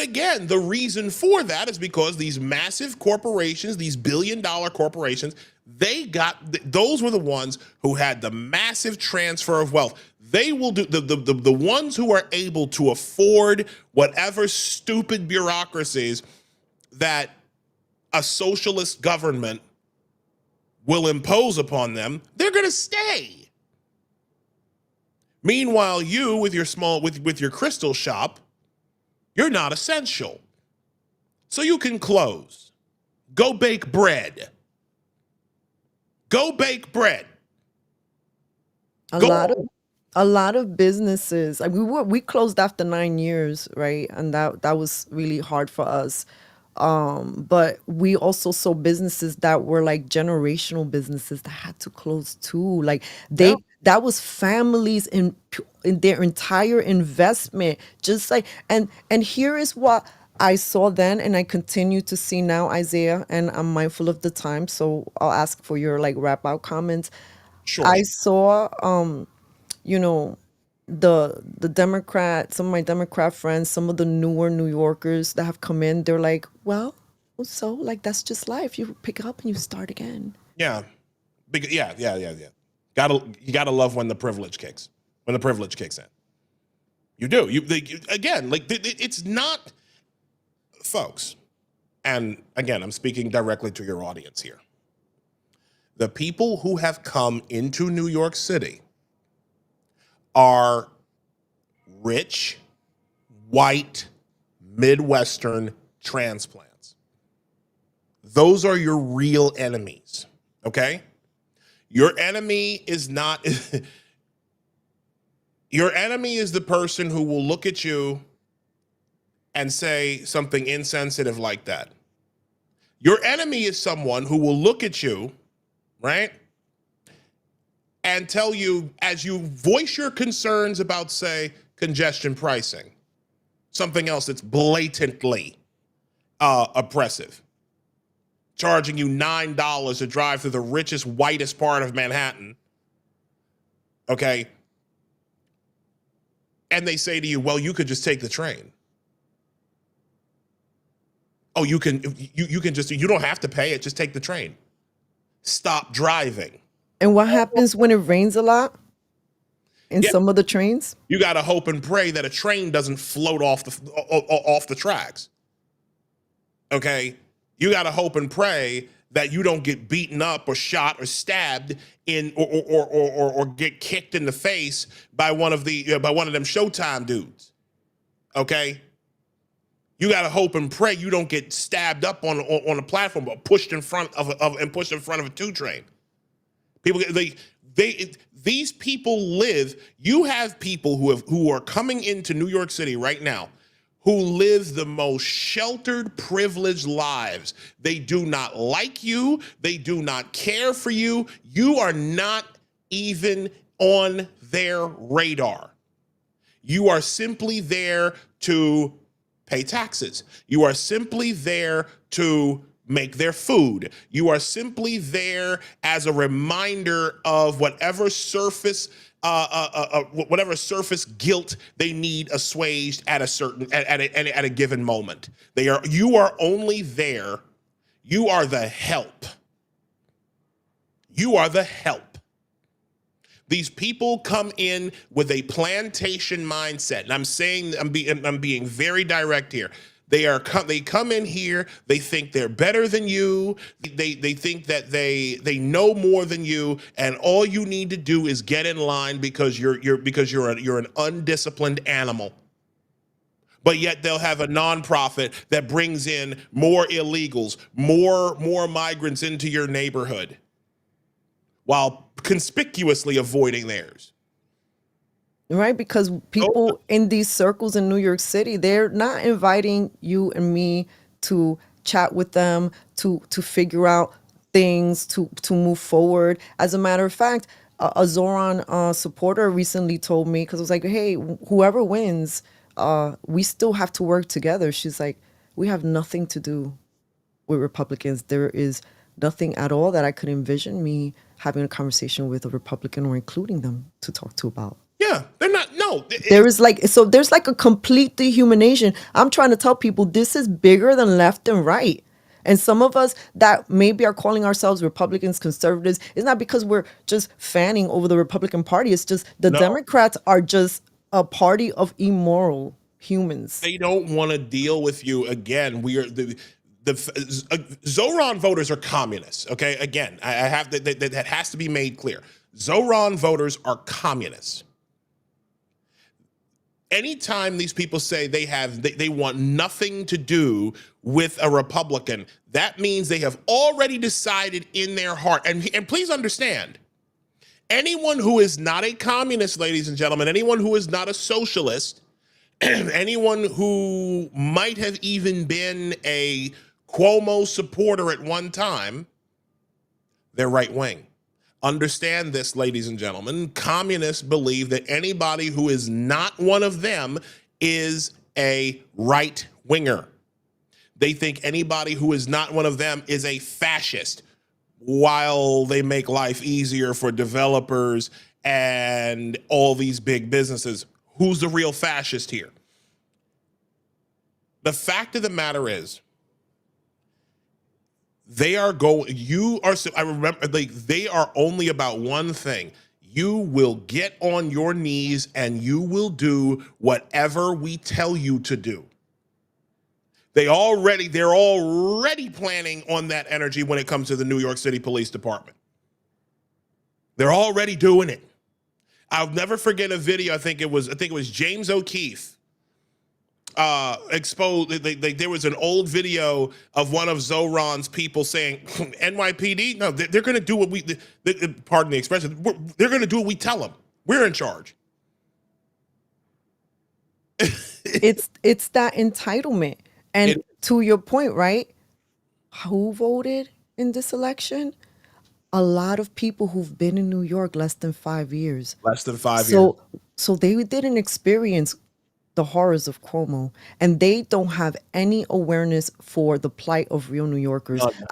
again, the reason for that is because these massive corporations, these billion-dollar corporations, those were the ones who had the massive transfer of wealth. They will do the ones who are able to afford whatever stupid bureaucracies that a socialist government will impose upon them. They're going to stay. Meanwhile, you with your crystal shop, you're not essential. So you can close. Go bake bread. Go bake bread. A lot of businesses, like we closed after 9 years, right? And that was really hard for us. But we also saw businesses that were like generational businesses that had to close too. Like that was families in their entire investment. Just like and here is what I saw then, and I continue to see now, Isaiah. And I'm mindful of the time, so I'll ask for your like wrap out comments. Sure. I saw you know, the Democrat, some of my Democrat friends, some of the newer New Yorkers that have come in, they're like, well, so like that's just life. You pick it up and you start again. Yeah. Yeah. You gotta love when the privilege kicks. When the privilege kicks in. You do. Again, like it's not, folks. And again, I'm speaking directly to your audience here. The people who have come into New York City are rich, white, Midwestern transplants. Those are your real enemies, okay? Your enemy is not, your enemy is the person who will look at you and say something insensitive like that. Your enemy is someone who will look at you, right? And tell you, as you voice your concerns about, say, congestion pricing, something else that's blatantly oppressive, charging you $9 to drive through the richest, whitest part of Manhattan, okay? And they say to you, well, you could just take the train. Oh, you don't have to pay it, just take the train. Stop driving. And what happens when it rains a lot in some of the trains? You got to hope and pray that a train doesn't float off the tracks. Okay? You got to hope and pray that you don't get beaten up or shot or stabbed or get kicked in the face by one of them Showtime dudes. Okay? You got to hope and pray you don't get stabbed up on a platform or pushed in front of a 2 train. People, these people live. You have people who are coming into New York City right now who live the most sheltered, privileged lives. They do not like you. They do not care for you. You are not even on their radar. You are simply there to pay taxes. You are simply there to make their food. You are simply there as a reminder of whatever surface guilt they need assuaged at a given moment. You are only there. You are the help. You are the help. These people come in with a plantation mindset, and I'm being very direct here. They come in here. They think they're better than you. They think that they know more than you, and all you need to do is get in line because you're an undisciplined animal. But yet they'll have a nonprofit that brings in more illegals, more migrants into your neighborhood, while conspicuously avoiding theirs. Right, because people in these circles in New York City, they're not inviting you and me to chat with them, to figure out things, to move forward. As a matter of fact, a Zohran supporter recently told me, because I was like, hey, whoever wins, we still have to work together. She's like, we have nothing to do with Republicans. There is nothing at all that I could envision me having a conversation with a Republican or including them to talk to about Yeah, they're not. No, There's like a complete dehumanization. I'm trying to tell people this is bigger than left and right. And some of us that maybe are calling ourselves Republicans, conservatives, it's not because we're just fanning over the Republican Party. It's just the no. Democrats are just a party of immoral humans. They don't want to deal with you again. We are the Zohran voters are communists. Okay, again, I have that has to be made clear. Zohran voters are communists. Anytime these people say they want nothing to do with a Republican, that means they have already decided in their heart. And please understand, anyone who is not a communist, ladies and gentlemen, anyone who is not a socialist, anyone who might have even been a Cuomo supporter at one time, they're right wing. Understand this, ladies and gentlemen. Communists believe that anybody who is not one of them is a right winger. They think anybody who is not one of them is a fascist, while they make life easier for developers and all these big businesses. Who's the real fascist here? The fact of the matter is, they are I remember, they are only about one thing. You will get on your knees and you will do whatever we tell you to do. They're already planning on that energy when it comes to the New York City Police Department. They're already doing it. I'll never forget a video. I think it was James O'Keefe exposed. There was an old video of one of Zohran's people saying, "NYPD, no, they're going to do what pardon the expression. They're going to do what we tell them. We're in charge." It's that entitlement. And to your point, right? Who voted in this election? A lot of people who've been in New York less than 5 years. Less than 5 years. So they didn't experience the horrors of Cuomo, and they don't have any awareness for the plight of real New Yorkers.